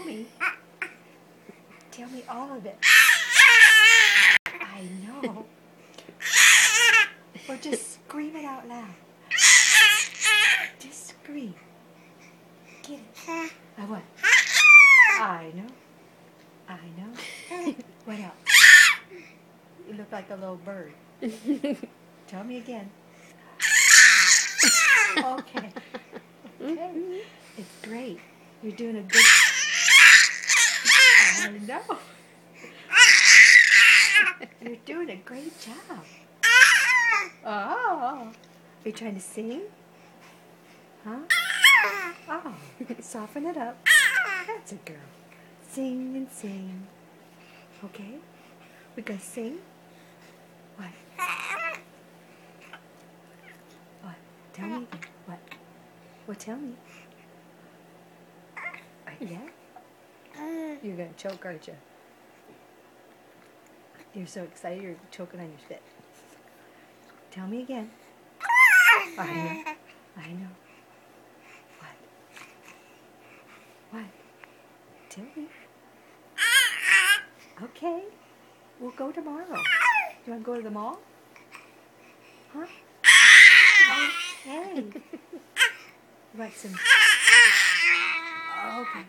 Tell me. Tell me all of it. I know. Or just scream it out loud. Just scream. Get it. I what? I know. I know. What else? You look like a little bird. Tell me again. Okay. Okay. It's great. You're doing a good... I know. You're doing a great job. Oh. Are you trying to sing? Huh? Oh. Soften it up. That's a girl. Sing and sing. Okay? We gonna sing? What? What? Tell me again. What? Well, tell me. Yeah? You're gonna choke, aren't you? You're so excited you're choking on your spit. Tell me again. I know. I know. What? What? Tell me. Okay. We'll go tomorrow. You want to go to the mall? Huh? Okay. You want some... Okay.